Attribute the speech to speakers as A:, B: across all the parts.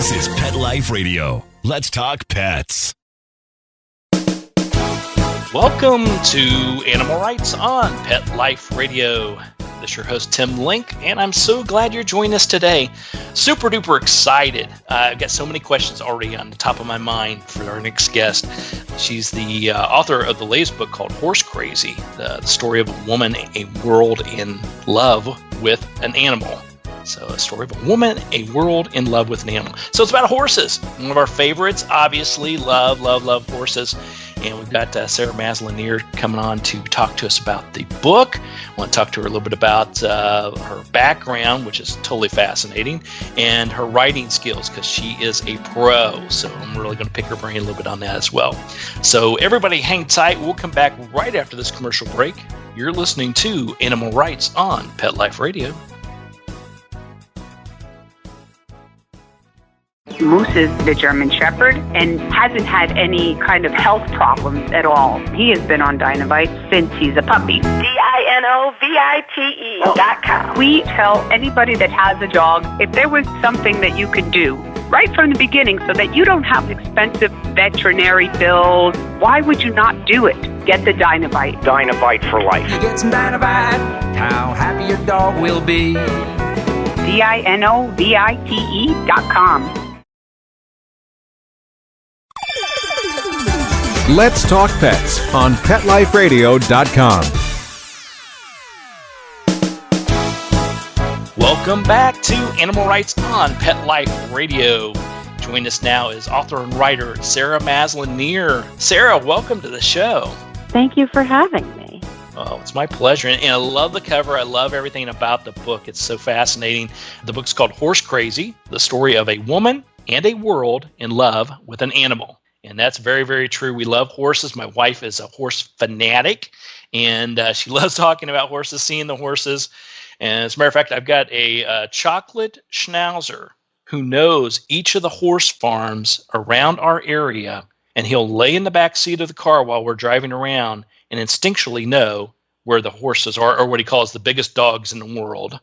A: This is Pet Life Radio. Let's talk pets.
B: Welcome to Animal Rights on Pet Life Radio. This is your host, Tim Link, and I'm so glad you're joining us today. Super duper excited. I've got so many questions already on the top of my mind for our next guest. She's the author of the latest book called Horse Crazy, the story of a woman, a world in love with an animal. So a story of a woman, a world in love with an animal. So it's about horses. One of our favorites, obviously. Love horses. And we've got Sarah Maslin Nir coming on to talk to us about the book. I want to talk to her a little bit about her background, which is totally fascinating, and her writing skills, because she is a pro. So I'm really going to pick her brain a little bit on that as well. So everybody hang tight. We'll come back right after this commercial break. You're listening to Animal Rights on Pet Life Radio.
C: Moose is the German Shepherd and hasn't had any kind of health problems at all. He has been on Dinovite since he's a puppy. DINOVITE.com. We tell anybody that has a dog, if there was something that you could do right from the beginning so that you don't have expensive veterinary bills, why would you not do it? Get the Dinovite.
D: Dinovite for life.
E: You get some Dinovite, how happy your dog will be.
C: DINOVITE.com.
F: Let's Talk Pets on PetLifeRadio.com.
B: Welcome back to Animal Rights on Pet Life Radio. Joining us now is author and writer Sarah Maslin Nir. Sarah, welcome to the show.
G: Thank you for having me.
B: Oh, it's my pleasure. And I love the cover. I love everything about the book. It's so fascinating. The book's called Horse Crazy, the story of a woman and a world in love with an animal. And that's very, very true. We love horses. My wife is a horse fanatic, and she loves talking about horses, seeing the horses. And as a matter of fact, I've got a chocolate schnauzer who knows each of the horse farms around our area, and he'll lay in the back seat of the car while we're driving around and instinctually know where the horses are, or what he calls the biggest dogs in the world.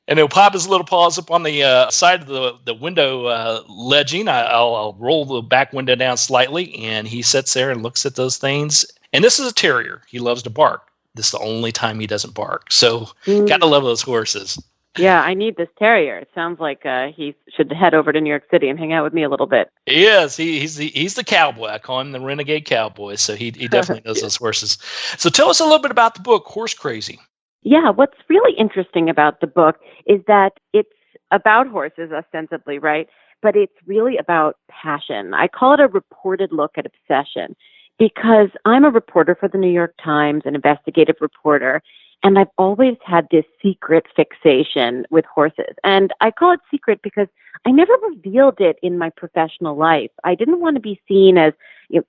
B: And he'll pop his little paws up on the side of the window ledging. I'll roll the back window down slightly, and he sits there and looks at those things. And this is a terrier. He loves to bark. This is the only time he doesn't bark. So gotta love those horses.
G: Yeah, I need this terrier. It sounds like he should head over to New York City and hang out with me a little bit.
B: Yes, he's the cowboy. I call him the renegade cowboy. So he definitely knows those horses. So tell us a little bit about the book, Horse Crazy.
G: Yeah, what's really interesting about the book is that it's about horses, ostensibly, right? But it's really about passion. I call it a reported look at obsession because I'm a reporter for the New York Times, an investigative reporter, and I've always had this secret fixation with horses. And I call it secret because I never revealed it in my professional life. I didn't want to be seen as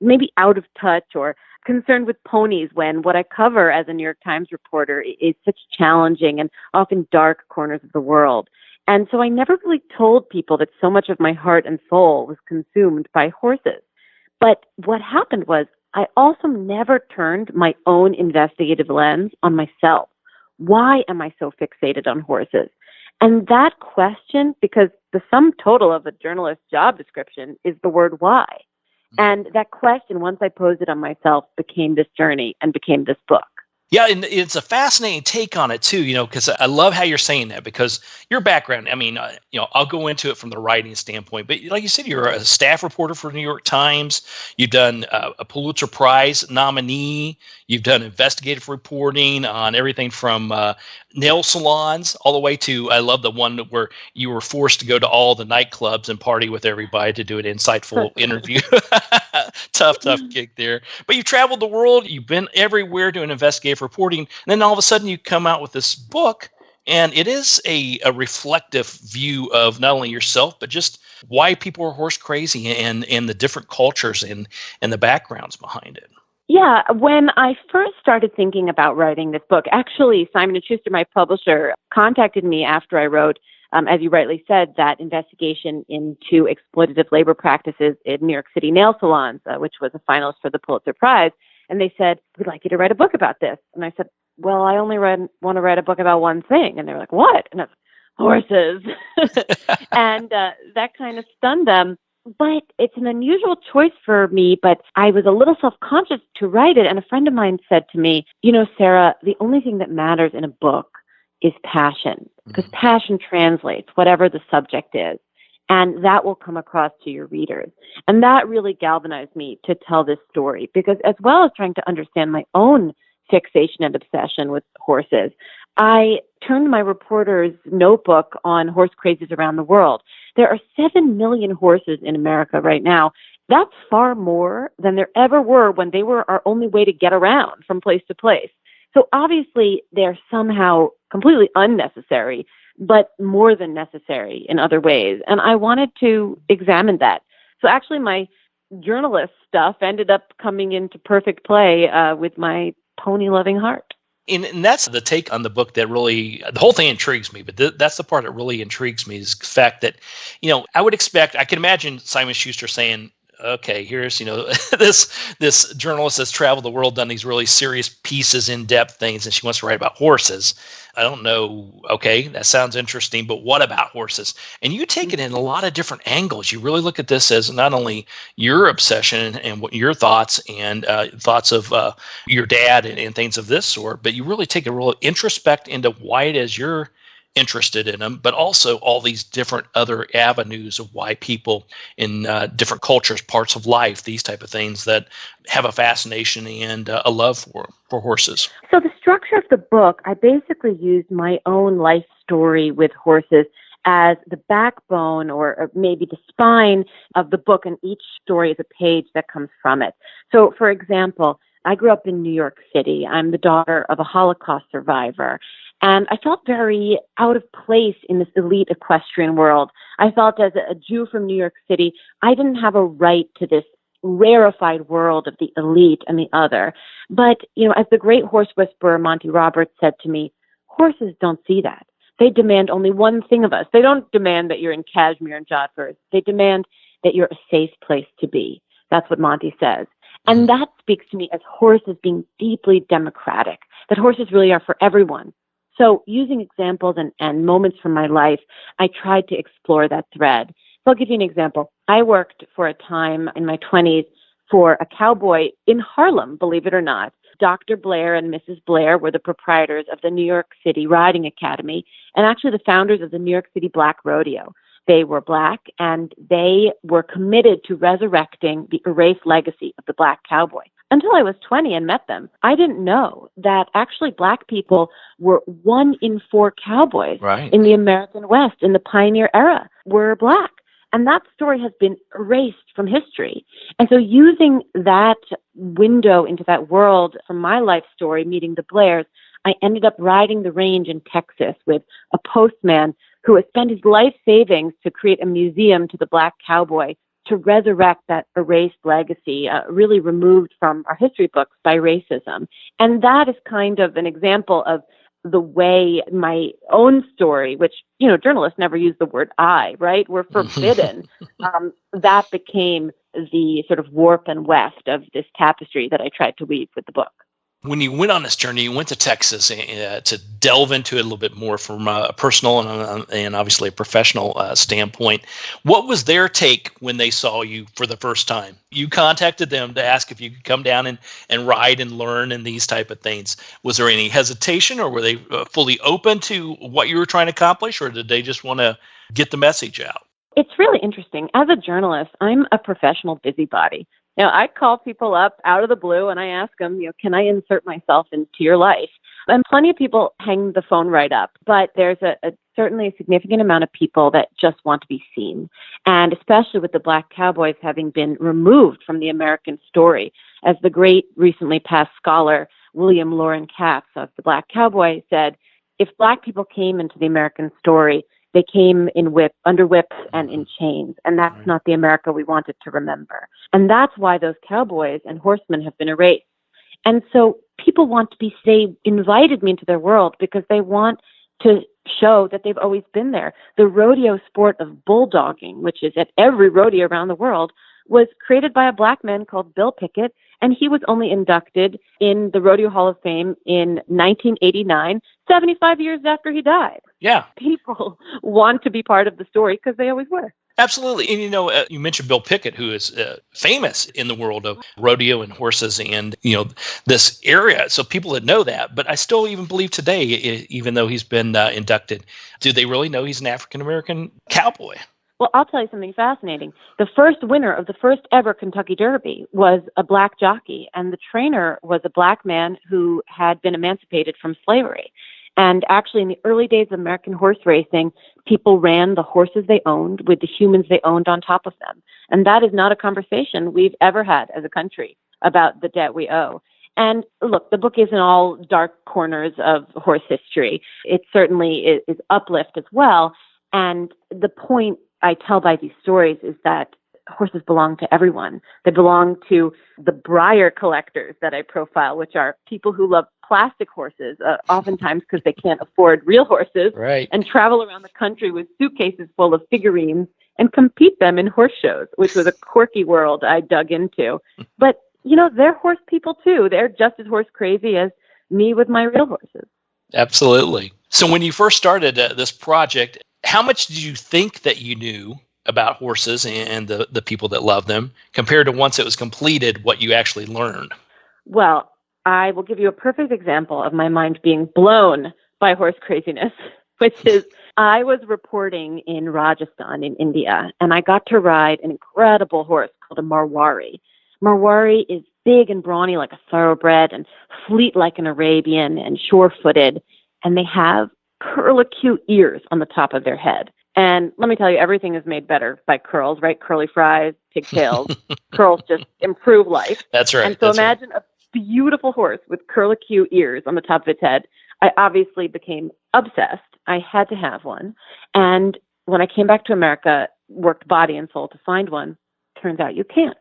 G: maybe out of touch or concerned with ponies when what I cover as a New York Times reporter is such challenging and often dark corners of the world. And so I never really told people that so much of my heart and soul was consumed by horses. But what happened was I also never turned my own investigative lens on myself. Why am I so fixated on horses? And that question, because the sum total of a journalist's job description is the word why. And that question, once I posed it on myself, became this journey and became this book.
B: Yeah, and it's a fascinating take on it too, because I love how you're saying that, because your background, I mean, I'll go into it from the writing standpoint, but like you said, you're a staff reporter for the New York Times. You've done a Pulitzer Prize nominee. You've done investigative reporting on everything from nail salons all the way to, I love the one where you were forced to go to all the nightclubs and party with everybody to do an insightful interview. Tough gig there. But you've traveled the world. You've been everywhere doing investigative reporting. And then all of a sudden you come out with this book, and it is a reflective view of not only yourself, but just why people are horse crazy and the different cultures and the backgrounds behind it.
G: Yeah, when I first started thinking about writing this book, actually, Simon & Schuster, my publisher, contacted me after I wrote, as you rightly said, that investigation into exploitative labor practices in New York City nail salons, which was a finalist for the Pulitzer Prize. And they said, we'd like you to write a book about this. And I said, well, I only want to write a book about one thing. And they were like, what? And I said, horses. And that kind of stunned them. But it's an unusual choice for me, but I was a little self-conscious to write it. And a friend of mine said to me, Sarah, the only thing that matters in a book is passion, because passion translates whatever the subject is. And that will come across to your readers. And that really galvanized me to tell this story, because as well as trying to understand my own fixation and obsession with horses, I turned my reporter's notebook on horse crazes around the world. There are 7 million horses in America right now. That's far more than there ever were when they were our only way to get around from place to place. So obviously they're somehow completely unnecessary, but more than necessary in other ways. And I wanted to examine that. So actually my journalist stuff ended up coming into perfect play with my pony-loving heart.
B: And that's the take on the book that really, the whole thing intrigues me, but that's the part that really intrigues me, is the fact that, I can imagine Simon Schuster saying, okay, here's, this journalist has traveled the world, done these really serious pieces, in-depth things, and she wants to write about horses. I don't know. Okay, that sounds interesting, but what about horses? And you take it in a lot of different angles. You really look at this as not only your obsession and what your thoughts and thoughts of your dad and things of this sort, but you really take a real introspect into why it is you're interested in them, but also all these different other avenues of why people in different cultures, parts of life, these type of things that have a fascination and a love for horses.
G: So the structure of the book, I basically used my own life story with horses as the backbone or maybe the spine of the book, and each story is a page that comes from it. So, for example, I grew up in New York City. I'm the daughter of a Holocaust survivor. And I felt very out of place in this elite equestrian world. I felt as a Jew from New York City, I didn't have a right to this rarefied world of the elite and the other. But, as the great horse whisperer Monty Roberts said to me, horses don't see that. They demand only one thing of us. They don't demand that you're in cashmere and jodhpurs. They demand that you're a safe place to be. That's what Monty says. And that speaks to me as horses being deeply democratic, that horses really are for everyone. So using examples and moments from my life, I tried to explore that thread. So I'll give you an example. I worked for a time in my 20s for a cowboy in Harlem, believe it or not. Dr. Blair and Mrs. Blair were the proprietors of the New York City Riding Academy and actually the founders of the New York City Black Rodeo. They were Black, and they were committed to resurrecting the erased legacy of the Black cowboy. Until I was 20 and met them, I didn't know that actually Black people were 1 in 4 cowboys in the American West in the pioneer era were Black. And that story has been erased from history. And so using that window into that world from my life story, meeting the Blairs, I ended up riding the range in Texas with a postman who has spent his life savings to create a museum to the Black cowboy to resurrect that erased legacy, really removed from our history books by racism. And that is kind of an example of the way my own story, which, journalists never use the word I, right? We're forbidden. That became the sort of warp and weft of this tapestry that I tried to weave with the book.
B: When you went on this journey, you went to Texas to delve into it a little bit more from a personal and obviously a professional standpoint. What was their take when they saw you for the first time? You contacted them to ask if you could come down and ride and learn and these type of things. Was there any hesitation, or were they fully open to what you were trying to accomplish, or did they just want to get the message out?
G: It's really interesting. As a journalist, I'm a professional busybody. I call people up out of the blue and I ask them, can I insert myself into your life? And plenty of people hang the phone right up, but there's certainly a significant amount of people that just want to be seen. And especially with the Black cowboys having been removed from the American story, as the great recently passed scholar William Loren Katz of the Black Cowboy said, if Black people came into the American story, they came under whips and in chains, and that's not the America we wanted to remember. And that's why those cowboys and horsemen have been erased. And so people want to they invited me into their world because they want to show that they've always been there. The rodeo sport of bulldogging, which is at every rodeo around the world, was created by a Black man called Bill Pickett, and he was only inducted in the Rodeo Hall of Fame in 1989, 75 years after he died.
B: Yeah.
G: People want to be part of the story because they always were.
B: Absolutely. And, you mentioned Bill Pickett, who is famous in the world of rodeo and horses and, this area. So people that know that. But I still even believe today, even though he's been inducted, do they really know he's an African-American cowboy?
G: Well, I'll tell you something fascinating. The first winner of the first ever Kentucky Derby was a black jockey, and the trainer was a black man who had been emancipated from slavery. And actually, in the early days of American horse racing, people ran the horses they owned with the humans they owned on top of them. And that is not a conversation we've ever had as a country about the debt we owe. And look, the book isn't all dark corners of horse history. It certainly is uplift as well. And the point I tell by these stories is that horses belong to everyone. They belong to the briar collectors that I profile, which are people who love plastic horses, oftentimes because they can't afford real horses,
B: right,
G: and travel around the country with suitcases full of figurines and compete them in horse shows, which was a quirky world I dug into. But, they're horse people too. They're just as horse crazy as me with my real horses.
B: Absolutely. So when you first started this project, how much did you think that you knew about horses and the people that love them compared to once it was completed, what you actually learned?
G: Well, I will give you a perfect example of my mind being blown by horse craziness, which is I was reporting in Rajasthan in India, and I got to ride an incredible horse called a Marwari. Marwari is big and brawny like a thoroughbred and fleet like an Arabian and sure-footed, and they have curlicue ears on the top of their head. And let me tell you, everything is made better by curls, right? Curly fries, pigtails. Curls just improve life.
B: That's right.
G: And so imagine a beautiful horse with curlicue ears on the top of its head. I obviously became obsessed. I had to have one. And when I came back to America, worked body and soul to find one, turns out you can't.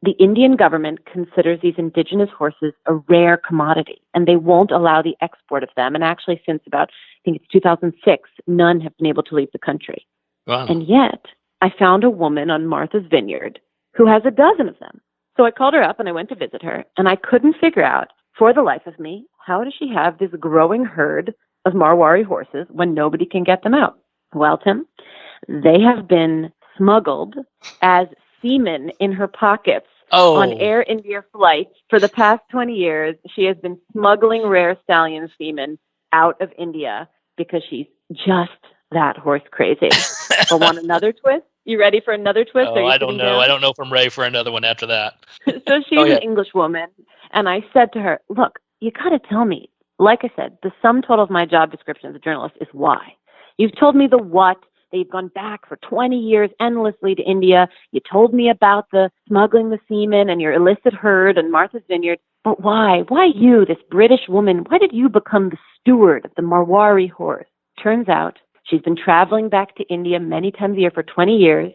G: The Indian government considers these indigenous horses a rare commodity, and they won't allow the export of them. And actually, since about, I think it's 2006, none have been able to leave the country.
B: Wow.
G: And yet, I found a woman on Martha's Vineyard who has a dozen of them. So I called her up and I went to visit her, and I couldn't figure out, for the life of me, how does she have this growing herd of Marwari horses when nobody can get them out? Well, Tim, they have been smuggled as semen in her pockets. On Air India flights for the past 20 years. She has been smuggling rare stallion semen out of India because she's just that horse crazy. But want another twist? You ready for another twist?
B: Oh, I don't know. Down? I don't know if I'm ready for another one after that.
G: So she's an English woman. And I said to her, look, you got to tell me. Like I said, the sum total of my job description as a journalist is why. You've told me the what. They've gone back for 20 years endlessly to India. You told me about the smuggling the semen and your illicit herd and Martha's Vineyard. But why? Why you, this British woman? Why did you become the steward of the Marwari horse? Turns out she's been traveling back to India many times a year for 20 years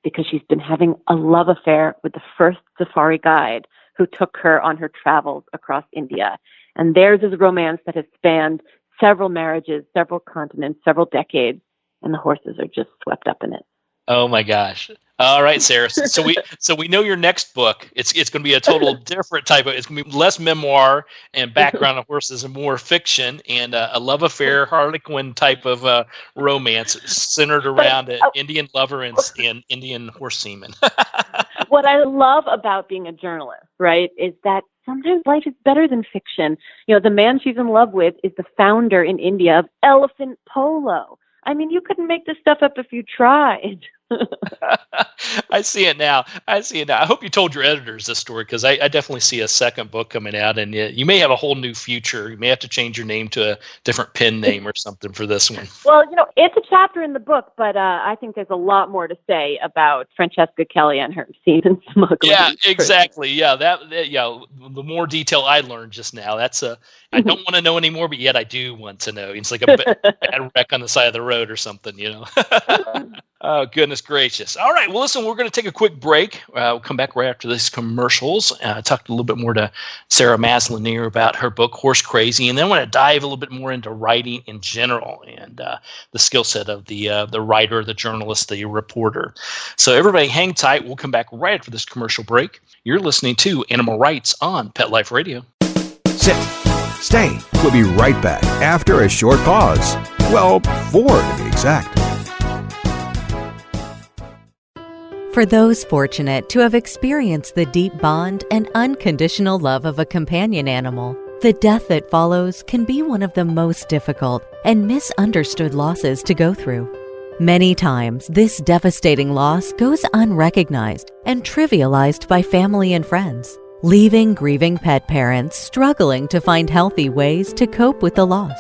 G: because she's been having a love affair with the first safari guide who took her on her travels across India. And theirs is a romance that has spanned several marriages, several continents, several decades. And the horses are just swept up in it.
B: Oh my gosh! All right, Sarah. So we know your next book. It's going to be a total different type of. It's going to be less memoir and background of horses and more fiction and a love affair, Harlequin type of romance centered around an Indian lover and Indian horse semen.
G: What I love about being a journalist, right, is that sometimes life is better than fiction. The man she's in love with is the founder in India of elephant polo. I mean, you couldn't make this stuff up if you tried.
B: I see it now. I hope you told your editors this story because I definitely see a second book coming out, and you may have a whole new future. You may have to change your name to a different pen name or something for this one.
G: Well, it's a chapter in the book, but I think there's a lot more to say about Francesca Kelly and her semen smuggling.
B: Yeah, exactly. Yeah, the more detail I learned just now, that's I don't want to know anymore, but yet I do want to know. It's like a bad wreck on the side of the road or something, Oh, goodness gracious. All right. Well, listen, we're going to take a quick break. We'll come back right after these commercials. Talk a little bit more to Sarah Maslin Nir about her book, Horse Crazy. And then I want to dive a little bit more into writing in general and the skill set of the writer, the journalist, the reporter. So everybody hang tight. We'll come back right after this commercial break. You're listening to Animal Rights on Pet Life Radio.
F: Sit. Stay. We'll be right back after a short pause. Well, 4 to be exact.
D: For those fortunate to have experienced the deep bond and unconditional love of a companion animal, the death that follows can be one of the most difficult and misunderstood losses to go through. Many times, this devastating loss goes unrecognized and trivialized by family and friends, leaving grieving pet parents struggling to find healthy ways to cope with the loss.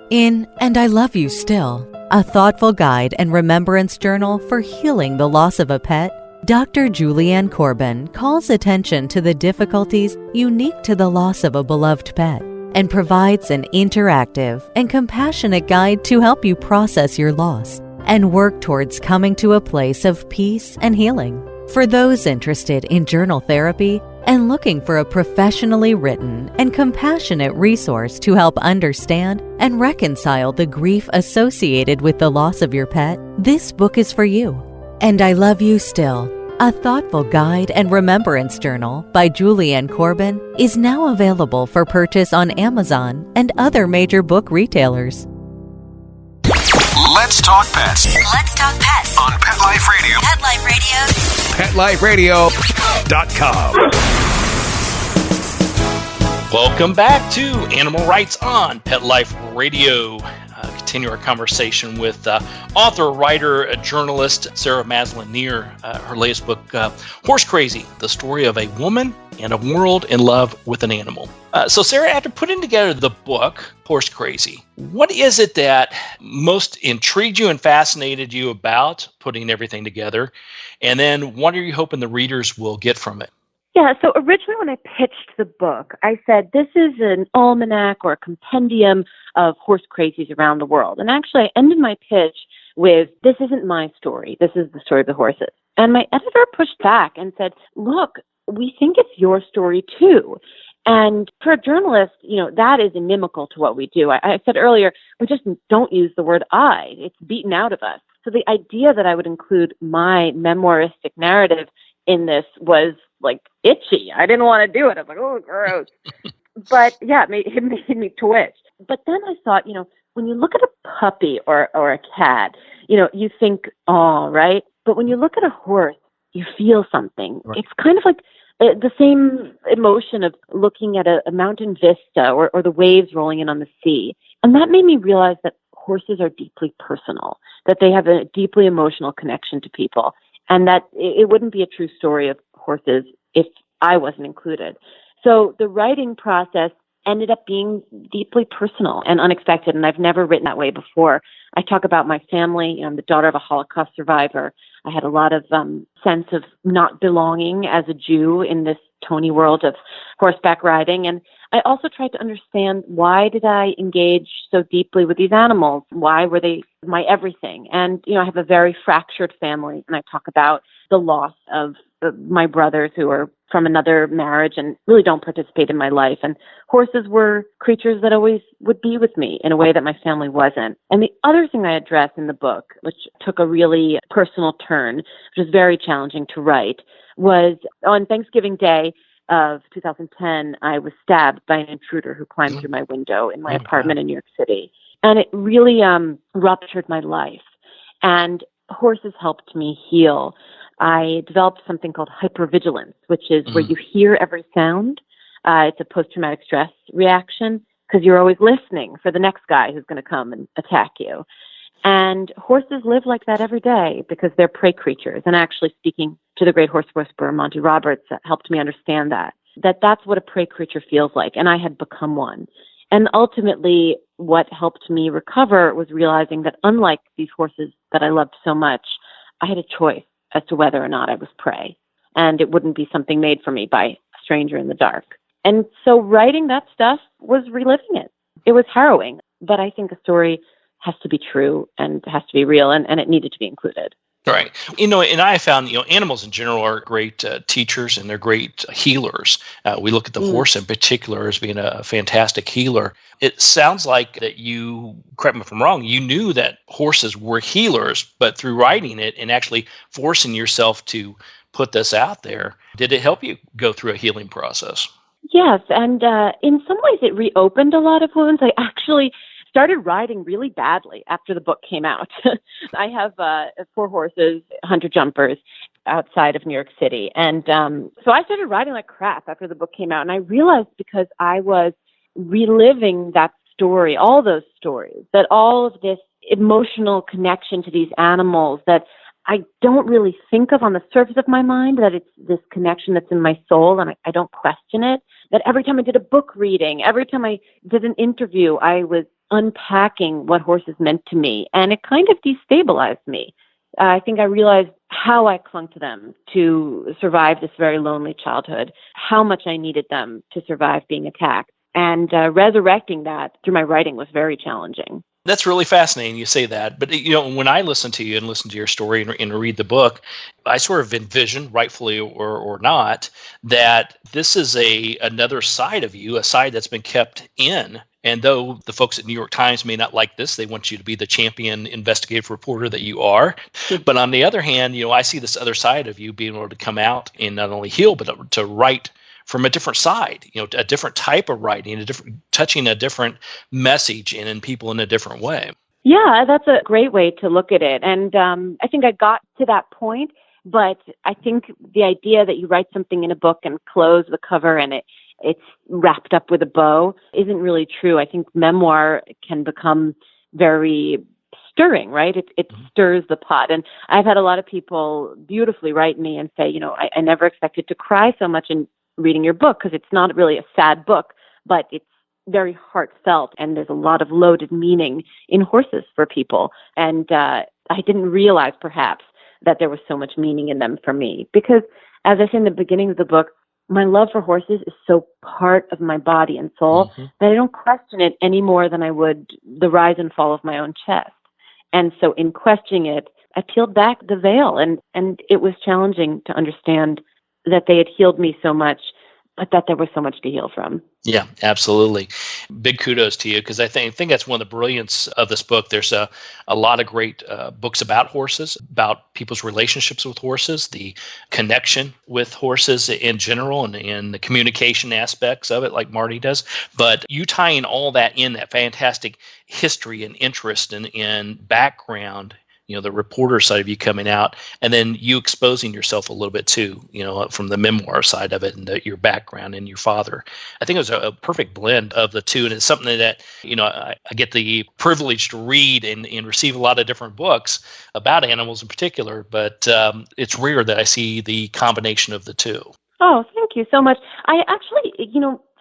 D: In And I Love You Still, a thoughtful guide and remembrance journal for healing the loss of a pet, Dr. Julianne Corbin calls attention to the difficulties unique to the loss of a beloved pet and provides an interactive and compassionate guide to help you process your loss and work towards coming to a place of peace and healing. For those interested in journal therapy and looking for a professionally written and compassionate resource to help understand and reconcile the grief associated with the loss of your pet, this book is for you. And I Love You Still, a thoughtful guide and remembrance journal by Julianne Corbin, is now available for purchase on Amazon and other major book retailers.
A: Let's talk pets
H: Let's talk pets
A: on Pet Life Radio.
H: Pet Life Radio.
A: PetLifeRadio.com.
B: Welcome back to Animal Rights on Pet Life Radio. Continue our conversation with author, writer, journalist Sarah Maslin Nir. Her latest book, Horse Crazy, the story of a woman and a world in love with an animal. So Sarah, after putting together the book, Horse Crazy, what is it that most intrigued you and fascinated you about putting everything together? And then what are you hoping the readers will get from it?
G: Yeah, so originally when I pitched the book, I said this is an almanac or a compendium of horse crazies around the world. And actually, I ended my pitch with, this isn't my story. This is the story of the horses. And my editor pushed back and said, look, we think it's your story too. And for a journalist, that is inimical to what we do. I said earlier, we just don't use the word I. It's beaten out of us. So the idea that I would include my memoiristic narrative in this was like itchy. I didn't want to do it. I was like, oh, gross. But yeah, it made me twitch. But then I thought, when you look at a puppy or a cat, you think, oh, right. But when you look at a horse, you feel something. Right. It's kind of like the same emotion of looking at a mountain vista or the waves rolling in on the sea. And that made me realize that horses are deeply personal, that they have a deeply emotional connection to people, and that it wouldn't be a true story of horses if I wasn't included. So the writing process ended up being deeply personal and unexpected, and I've never written that way before. I talk about my family. I'm the daughter of a Holocaust survivor. I had a lot of sense of not belonging as a Jew in this Tony world of horseback riding. And I also tried to understand, why did I engage so deeply with these animals? Why were they my everything? And, I have a very fractured family, and I talk about the loss of my brothers who are from another marriage and really don't participate in my life. And horses were creatures that always would be with me in a way that my family wasn't. And the other thing I address in the book, which took a really personal turn, which was very challenging to write, was on Thanksgiving Day of 2010, I was stabbed by an intruder who climbed through my window in my apartment in New York City. And it really ruptured my life. And horses helped me heal. I developed something called hypervigilance, which is where you hear every sound. It's a post-traumatic stress reaction because you're always listening for the next guy who's going to come and attack you. And horses live like that every day because they're prey creatures. And actually speaking to the great horse whisperer, Monty Roberts, helped me understand that's what a prey creature feels like. And I had become one. And ultimately, what helped me recover was realizing that unlike these horses that I loved so much, I had a choice as to whether or not I was prey. And it wouldn't be something made for me by a stranger in the dark. And so writing that stuff was reliving it. It was harrowing, but I think a story has to be true and has to be real, and it needed to be included.
B: Right. And I found, animals in general are great teachers, and they're great healers. We look at the horse in particular as being a fantastic healer. It sounds like that you, correct me if I'm wrong, you knew that horses were healers, but through writing it and actually forcing yourself to put this out there, did it help you go through a healing process?
G: Yes. And in some ways it reopened a lot of wounds. I actually started riding really badly after the book came out. I have 4 horses, hunter jumpers, outside of New York City. And so I started riding like crap after the book came out. And I realized because I was reliving that story, all those stories, that all of this emotional connection to these animals that I don't really think of on the surface of my mind, that it's this connection that's in my soul and I don't question it. That every time I did a book reading, every time I did an interview, I was unpacking what horses meant to me. And it kind of destabilized me. I think I realized how I clung to them to survive this very lonely childhood, how much I needed them to survive being attacked. And resurrecting that through my writing was very challenging.
B: That's really fascinating you say that. But, when I listen to you and listen to your story and read the book, I sort of envision, rightfully or not, that this is another side of you, a side that's been kept in. And though the folks at New York Times may not like this, they want you to be the champion investigative reporter that you are. But on the other hand, I see this other side of you being able to come out and not only heal, but to write from a different side, a different type of writing, touching a different message and in people in a different way.
G: Yeah, that's a great way to look at it. And I think I got to that point, but I think the idea that you write something in a book and close the cover and it's wrapped up with a bow isn't really true. I think memoir can become very stirring, right? It stirs the pot. And I've had a lot of people beautifully write me and say, I never expected to cry so much in reading your book, because it's not really a sad book, but it's very heartfelt and there's a lot of loaded meaning in horses for people. And I didn't realize perhaps that there was so much meaning in them for me, because as I said in the beginning of the book, my love for horses is so part of my body and soul that I don't question it any more than I would the rise and fall of my own chest. And so in questioning it, I peeled back the veil, and it was challenging to understand that they had healed me so much, but that there was so much to heal from.
B: Yeah, absolutely. Big kudos to you, because I think that's one of the brilliance of this book. There's a lot of great books about horses, about people's relationships with horses, the connection with horses in general, and the communication aspects of it, like Marty does. But you tying all that in, that fantastic history and interest and background, the reporter side of you coming out, and then you exposing yourself a little bit too, from the memoir side of it and your background and your father. I think it was a perfect blend of the two. And it's something that, I get the privilege to read and receive a lot of different books about animals in particular, but it's rare that I see the combination of the two.
G: Oh, thank you so much. I actually,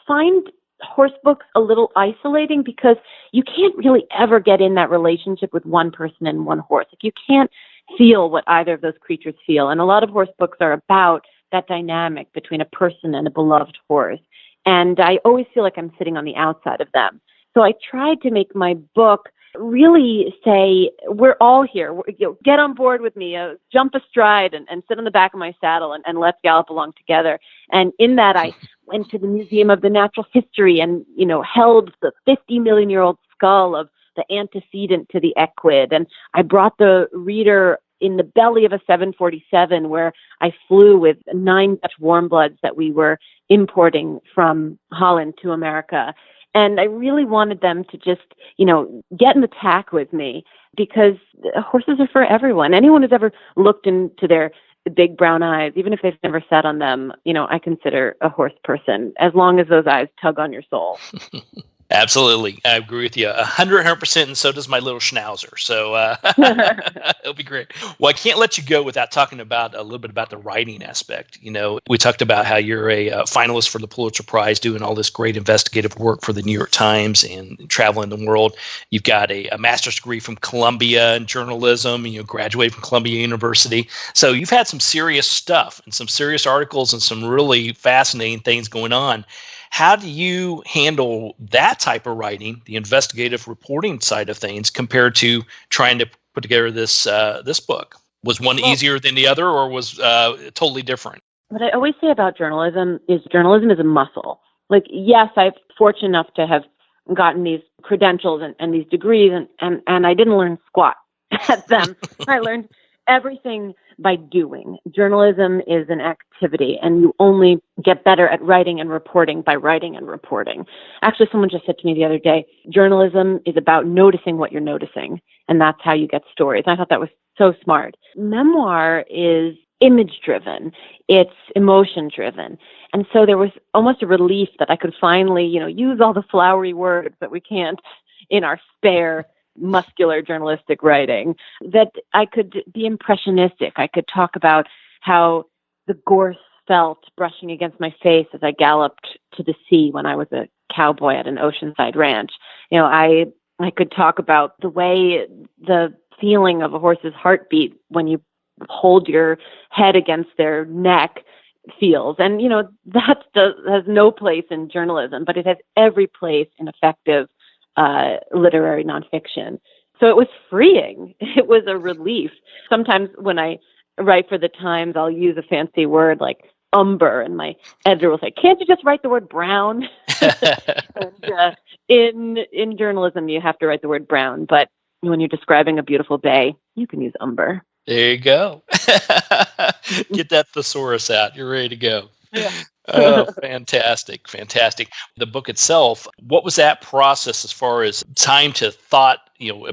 G: find horse books a little isolating, because you can't really ever get in that relationship with one person and one horse. Like, you can't feel what either of those creatures feel. And a lot of horse books are about that dynamic between a person and a beloved horse. And I always feel like I'm sitting on the outside of them. So I tried to make my book really say, we're all here. Get on board with me, jump astride and sit on the back of my saddle and let's gallop along together. And in that, I went to the Museum of the Natural History and, held the 50 million-year-old skull of the antecedent to the equid. And I brought the reader in the belly of a 747 where I flew with 9 Dutch warm bloods that we were importing from Holland to America. And I really wanted them to just, get in the tack with me, because horses are for everyone. Anyone who's ever looked into their big brown eyes, even if they've never sat on them, I consider a horse person, as long as those eyes tug on your soul.
B: Absolutely. I agree with you 100%, and so does my little schnauzer. So it'll be great. Well, I can't let you go without talking about a little bit about the writing aspect. We talked about how you're a finalist for the Pulitzer Prize, doing all this great investigative work for the New York Times and traveling the world. You've got a master's degree from Columbia in journalism, and you graduated from Columbia University. So you've had some serious stuff and some serious articles and some really fascinating things going on. How do you handle that type of writing, the investigative reporting side of things, compared to trying to put together this book? Was one easier than the other, or was totally different?
G: What I always say about journalism is a muscle. Like, yes, I'm fortunate enough to have gotten these credentials and these degrees, and I didn't learn squat at them. I learned everything by doing. Journalism is an activity, and you only get better at writing and reporting by writing and reporting. Actually, someone just said to me the other day, journalism is about noticing what you're noticing, and that's how you get stories. I thought that was so smart. Memoir is image-driven. It's emotion-driven. And so there was almost a relief that I could finally, use all the flowery words that we can't in our spare muscular journalistic writing, that I could be impressionistic. I could talk about how the gorse felt brushing against my face as I galloped to the sea when I was a cowboy at an oceanside ranch. I could talk about the way the feeling of a horse's heartbeat when you hold your head against their neck feels. And, that has no place in journalism, but it has every place in effective literary nonfiction. So it was freeing. It was a relief. Sometimes when I write for the Times, I'll use a fancy word like umber, and my editor will say, "Can't you just write the word brown?" And in journalism, you have to write the word brown, but when you're describing a beautiful bay, you can use umber.
B: There you go. Get that thesaurus out. You're ready to go.
G: Yeah.
B: Oh, fantastic. Fantastic. The book itself, what was that process as far as time to thought,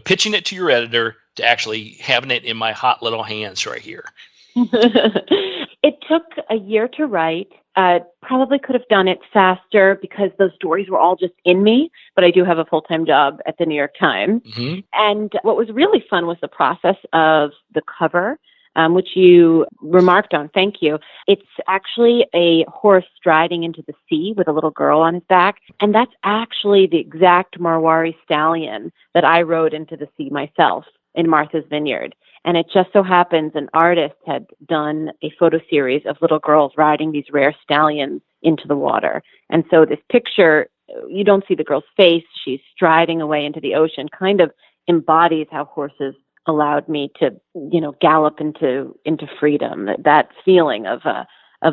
B: pitching it to your editor to actually having it in my hot little hands right here?
G: It took a year to write. Probably could have done it faster because those stories were all just in me, but I do have a full-time job at the New York Times.
B: Mm-hmm.
G: And what was really fun was the process of the cover, which you remarked on. Thank you. It's actually a horse striding into the sea with a little girl on his back. And that's actually the exact Marwari stallion that I rode into the sea myself in Martha's Vineyard. And it just so happens an artist had done a photo series of little girls riding these rare stallions into the water. And so this picture, you don't see the girl's face. She's striding away into the ocean, kind of embodies how horses allowed me to, gallop into freedom, that feeling of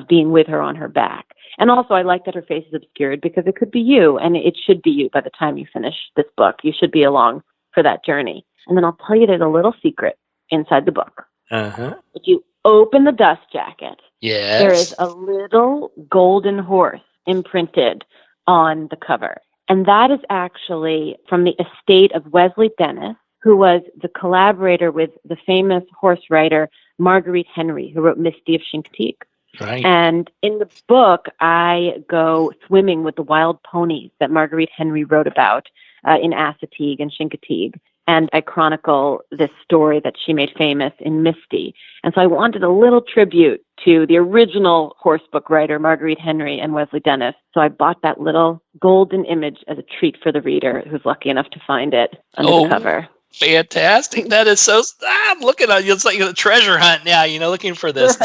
G: being with her on her back. And also I like that her face is obscured because it could be you, and it should be you by the time you finish this book. You should be along for that journey. And then I'll tell you there's a little secret inside the book.
B: Uh-huh.
G: If you open the dust jacket,
B: yes,
G: there is a little golden horse imprinted on the cover. And that is actually from the estate of Wesley Dennis, who was the collaborator with the famous horse writer Marguerite Henry, who wrote Misty of Chincoteague.
B: Right.
G: And in the book, I go swimming with the wild ponies that Marguerite Henry wrote about in Assateague and Chincoteague. And I chronicle this story that she made famous in Misty. And so I wanted a little tribute to the original horse book writer, Marguerite Henry and Wesley Dennis. So I bought that little golden image as a treat for the reader who's lucky enough to find it under the cover.
B: Fantastic. That is so, I'm looking at you. It's like a treasure hunt now, looking for this.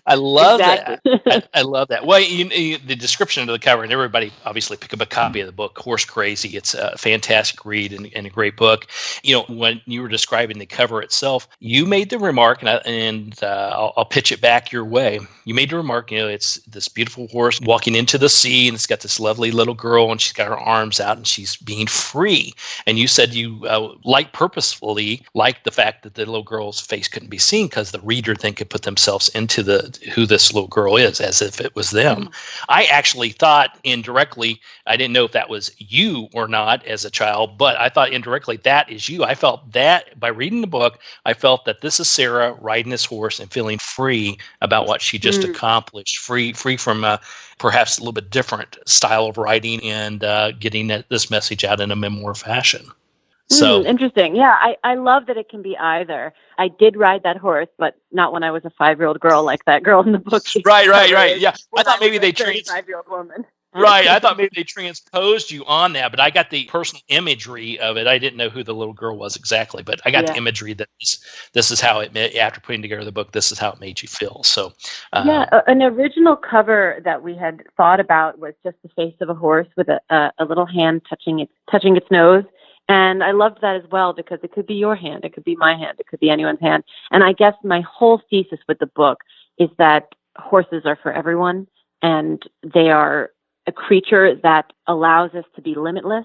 B: I love that. I love that. Well, the description of the cover, and everybody obviously pick up a copy of the book, Horse Crazy. It's a fantastic read and a great book. When you were describing the cover itself, you made the remark, and I'll pitch it back your way. You made the remark, it's this beautiful horse walking into the sea, and it's got this lovely little girl, and she's got her arms out, and she's being free. And you said you purposefully like the fact that the little girl's face couldn't be seen because the reader then could put themselves into who this little girl is as if it was them. Mm-hmm. I actually thought indirectly, I didn't know if that was you or not as a child, but I thought indirectly that is you. I felt that by reading the book, I felt that this is Sarah riding this horse and feeling free about what she just accomplished, free from perhaps a little bit different style of writing and getting this message out in a memoir fashion. So
G: interesting. Yeah, I love that it can be either. I did ride that horse, but not when I was a 5-year-old girl like that girl in the book.
B: Right. Yeah, I thought maybe they
G: 5-year-old woman.
B: Right, I thought maybe they transposed you on that, but I got the personal imagery of it. I didn't know who the little girl was exactly, but I got the imagery that this is how it made, after putting together the book, this is how it made you feel. So
G: an original cover that we had thought about was just the face of a horse with a little hand touching its nose. And I loved that as well because it could be your hand, it could be my hand, it could be anyone's hand. And I guess my whole thesis with the book is that horses are for everyone, and they are a creature that allows us to be limitless.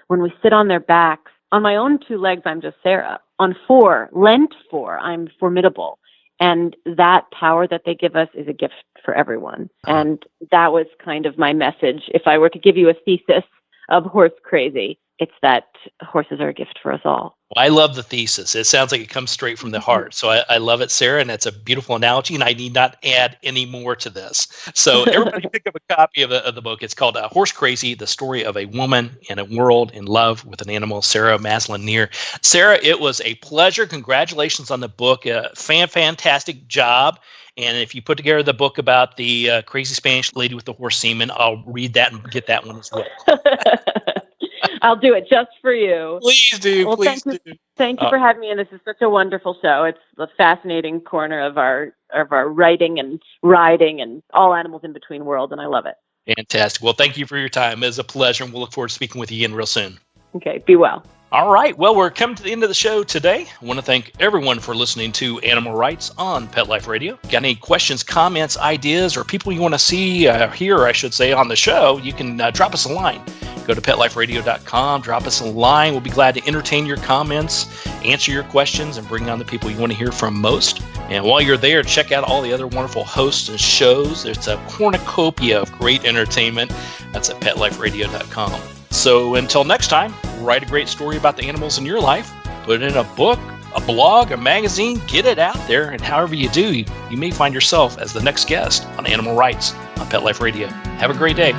G: When we sit on their backs, On my own 2 legs, I'm just Sarah. On 4, Lent 4, I'm formidable. And that power that they give us is a gift for everyone. And that was kind of my message. If I were to give you a thesis of Horse Crazy, it's that horses are a gift for us all.
B: Well, I love the thesis. It sounds like it comes straight from the heart. So I love it, Sarah, and it's a beautiful analogy, and I need not add any more to this. So everybody pick up a copy of the book. It's called Horse Crazy, The Story of a Woman in a World in Love with an Animal, Sarah Maslin Nir. Sarah, it was a pleasure. Congratulations on the book. Fantastic job. And if you put together the book about the crazy Spanish lady with the horse semen, I'll read that and get that one as well.
G: I'll do it just for you.
B: Please do.
G: Well,
B: Please do.
G: Thank you for having me. And this is such a wonderful show. It's the fascinating corner of our writing and riding and all animals in between world. And I love it.
B: Fantastic. Well, thank you for your time. It was a pleasure. And we'll look forward to speaking with you again real soon.
G: Okay. Be well.
B: All right. Well, we're coming to the end of the show today. I want to thank everyone for listening to Animal Rights on Pet Life Radio. Got any questions, comments, ideas, or people you want to see, hear, I should say, on the show, you can drop us a line. Go to PetLifeRadio.com, drop us a line. We'll be glad to entertain your comments, answer your questions, and bring on the people you want to hear from most. And while you're there, check out all the other wonderful hosts and shows. There's a cornucopia of great entertainment. That's at PetLifeRadio.com. So until next time, write a great story about the animals in your life, put it in a book, a blog, a magazine, get it out there, and however you do, you may find yourself as the next guest on Animal Rights on Pet Life Radio. Have a great day.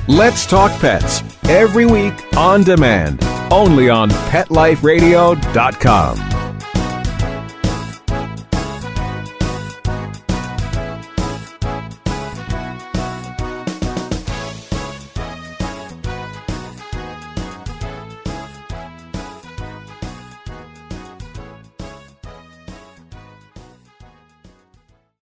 F: Let's Talk Pets, every week on demand, only on PetLifeRadio.com.